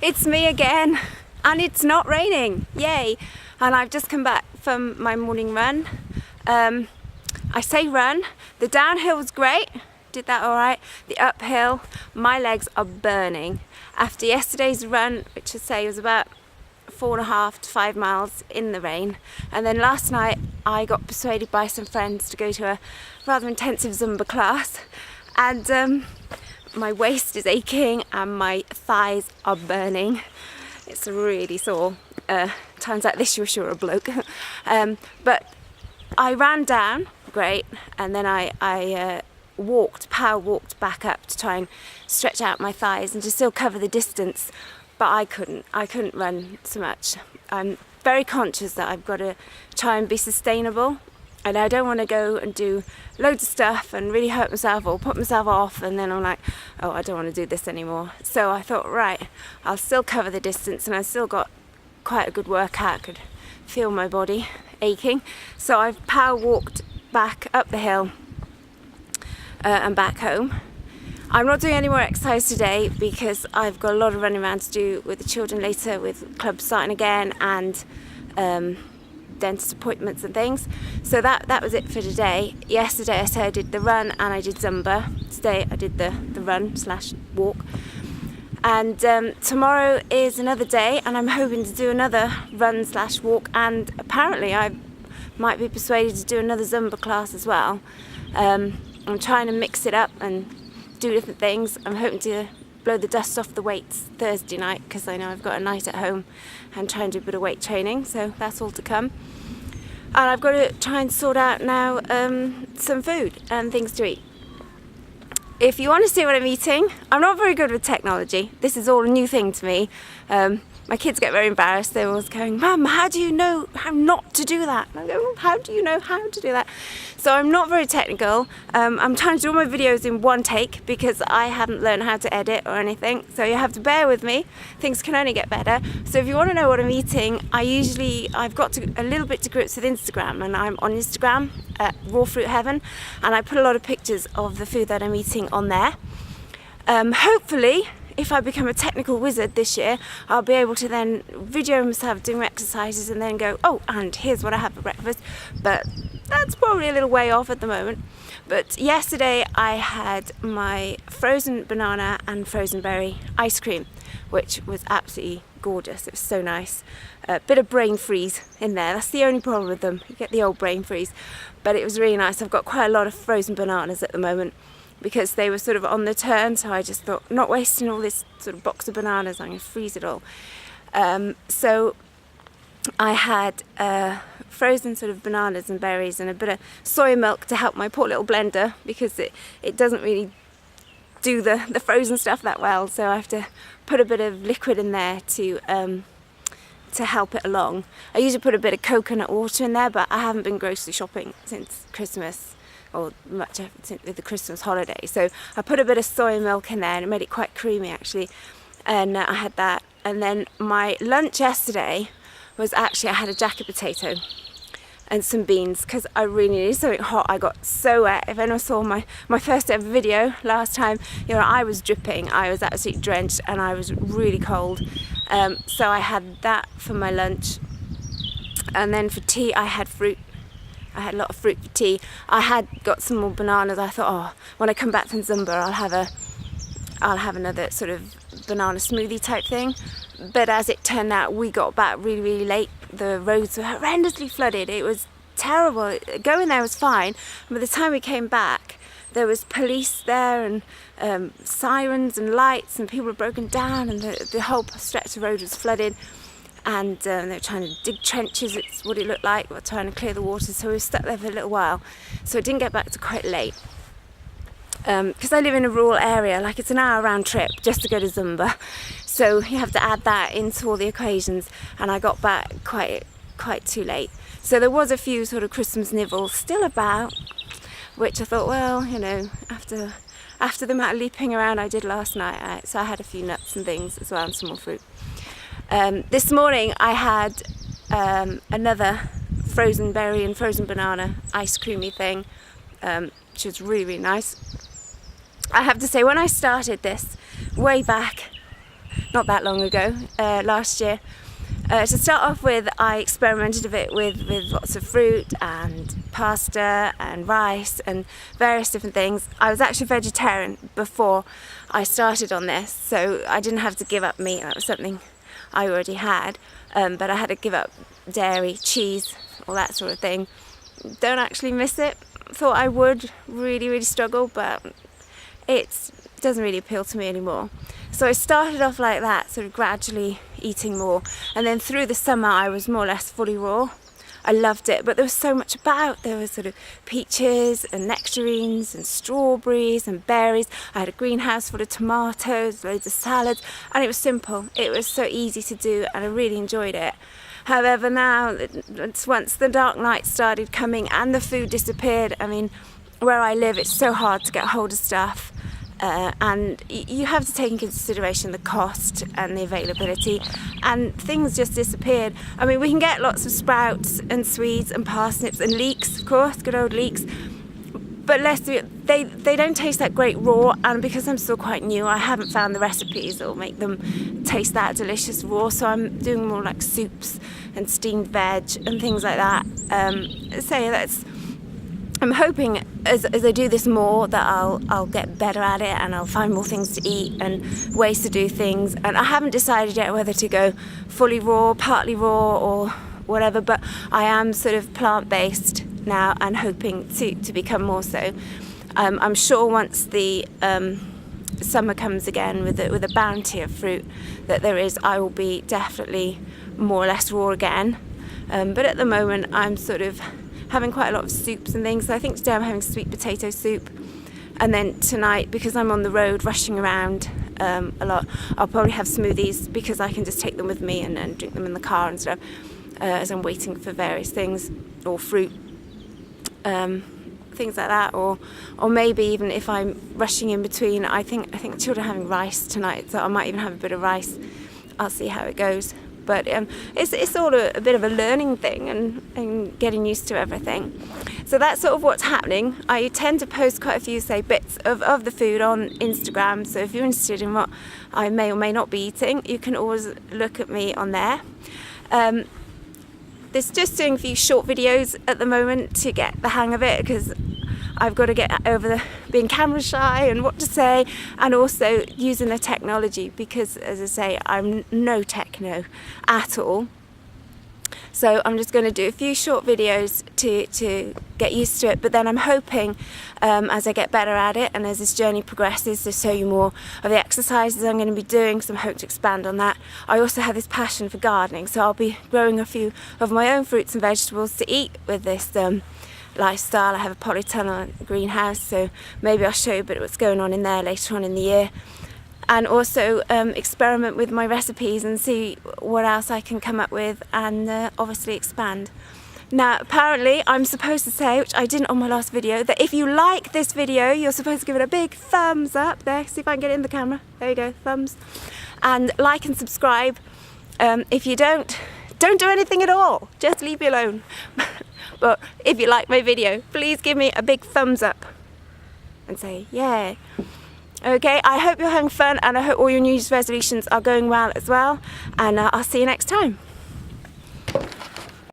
It's me again, and it's not raining, yay! And I've just come back from my morning run. I say run, the downhill was great, did that alright. The uphill, my legs are burning. After yesterday's run, which I say was about 4.5 to 5 miles in the rain, and then last night I got persuaded by some friends to go to a rather intensive Zumba class, and my waist is aching and my thighs are burning. It's really sore. Times like this you wish you were a bloke. But I ran down, great, and then I power walked back up to try and stretch out my thighs and to still cover the distance, but I couldn't run so much. I'm very conscious that I've got to try and be sustainable, and I don't want to go and do loads of stuff and really hurt myself or put myself off, and then I'm like, oh, I don't want to do this anymore. So I thought, right, I'll still cover the distance, and I still got quite a good workout. I could feel my body aching. So I've power walked back up the hill and back home. I'm not doing any more exercise today because I've got a lot of running around to do with the children later, with clubs starting again and dentist appointments and things. So that was it for today. Yesterday I said I did the run and I did Zumba. Today I did the run / walk. And tomorrow is another day, and I'm hoping to do another run / walk, and apparently I might be persuaded to do another Zumba class as well. I'm trying to mix it up and do different things. I'm hoping to blow the dust off the weights Thursday night, because I know I've got a night at home, and try and do a bit of weight training, so that's all to come. And I've got to try and sort out now some food and things to eat. If you want to see what I'm eating, I'm not very good with technology. This is all a new thing to me. My kids get very embarrassed. They're always going, Mum, how do you know how not to do that? And I go, well, how do you know how to do that? So I'm not very technical. I'm trying to do all my videos in one take because I haven't learned how to edit or anything. So you have to bear with me. Things can only get better. So if you want to know what I'm eating, I've got a little bit to grips with Instagram, and I'm on Instagram at Raw Fruit Heaven, and I put a lot of pictures of the food that I'm eating on there. Hopefully, if I become a technical wizard this year, I'll be able to then video myself doing exercises and then go, oh, and here's what I have for breakfast. But that's probably a little way off at the moment. But yesterday I had my frozen banana and frozen berry ice cream, which was absolutely gorgeous. It was so nice. A bit of brain freeze in there. That's the only problem with them. You get the old brain freeze. But it was really nice. I've got quite a lot of frozen bananas at the moment, because they were sort of on the turn, so I just thought, not wasting all this sort of box of bananas, I'm going to freeze it all. So I had frozen sort of bananas and berries and a bit of soy milk to help my poor little blender, because it doesn't really do the frozen stuff that well, so I have to put a bit of liquid in there to help it along. I usually put a bit of coconut water in there, but I haven't been grocery shopping since Christmas, or much with the Christmas holiday. So I put a bit of soy milk in there, and it made it quite creamy actually. And I had that. And then my lunch yesterday was actually, I had a jacket potato and some beans, because I really needed something hot. I got so wet. If anyone saw my first ever video last time, you know, I was dripping. I was absolutely drenched and I was really cold. So I had that for my lunch. And then for tea I had fruit. I had a lot of fruit for tea. I had got some more bananas. I thought, oh, when I come back from Zumba, I'll have another sort of banana smoothie type thing. But as it turned out, we got back really, really late. The roads were horrendously flooded. It was terrible. Going there was fine. By the time we came back, there was police there and sirens and lights, and people were broken down, and the whole stretch of road was flooded. And they were trying to dig trenches, it's what it looked like. We were trying to clear the water, so we were stuck there for a little while. So I didn't get back till quite late. Because I live in a rural area, like it's an hour round trip just to go to Zumba. So you have to add that into all the occasions, and I got back quite too late. So there was a few sort of Christmas nibbles still about, which I thought, well, you know, after the amount of leaping around I did last night, so I had a few nuts and things as well, and some more fruit. This morning I had another frozen berry and frozen banana ice creamy thing, which was really, really nice. I have to say, when I started this way back not that long ago, last year. To start off with, I experimented a bit with lots of fruit and pasta and rice and various different things. I was actually vegetarian before I started on this, so I didn't have to give up meat. That was something I already had, but I had to give up dairy, cheese, all that sort of thing. Don't actually miss it. Thought I would really struggle, but it doesn't really appeal to me anymore. So I started off like that, sort of gradually eating more, and then through the summer I was more or less fully raw. I loved it, but there was so much about. There was sort of peaches and nectarines and strawberries and berries. I had a greenhouse full of tomatoes, loads of salads, and it was simple. It was so easy to do, and I really enjoyed it. However, now, once the dark night started coming and the food disappeared, I mean, where I live, it's so hard to get hold of stuff. And you have to take into consideration the cost and the availability, and things just disappeared. I mean, we can get lots of sprouts and swedes and parsnips and leeks, of course, good old leeks, but they don't taste that great raw, and because I'm still quite new, I haven't found the recipes that will make them taste that delicious raw, so I'm doing more like soups and steamed veg and things like that. I'm hoping as I do this more that I'll get better at it, and I'll find more things to eat and ways to do things. And I haven't decided yet whether to go fully raw, partly raw, or whatever, but I am sort of plant-based now and hoping to become more so. I'm sure once the summer comes again with a bounty of fruit that there is, I will be definitely more or less raw again. But at the moment I'm sort of having quite a lot of soups and things. So I think today I'm having sweet potato soup, and then tonight, because I'm on the road rushing around a lot, I'll probably have smoothies, because I can just take them with me and drink them in the car and stuff as I'm waiting for various things, or fruit, things like that, or maybe even if I'm rushing in between, I think the children are having rice tonight, so I might even have a bit of rice. I'll see how it goes. But it's all a bit of a learning thing and getting used to everything. So that's sort of what's happening. I tend to post quite a few, say, bits of the food on Instagram. So if you're interested in what I may or may not be eating, you can always look at me on there. There's just doing a few short videos at the moment to get the hang of it, because I've got to get over being camera shy and what to say, and also using the technology, because, as I say, I'm no techno at all. So I'm just going to do a few short videos to get used to it, but then I'm hoping as I get better at it and as this journey progresses to show you more of the exercises I'm going to be doing, so I'm hoping to expand on that. I also have this passion for gardening, so I'll be growing a few of my own fruits and vegetables to eat with this lifestyle. I have a polytunnel greenhouse, so maybe I'll show you a bit of what's going on in there later on in the year, and also experiment with my recipes and see what else I can come up with, and obviously expand. Now, apparently I'm supposed to say, which I didn't on my last video, that if you like this video, you're supposed to give it a big thumbs up. There, see if I can get it in the camera. There you go, thumbs. And like and subscribe. If you don't do anything at all, just leave me alone. But if you like my video, please give me a big thumbs up and say yay. Okay, I hope you're having fun, and I hope all your New Year's resolutions are going well as well, and I'll see you next time.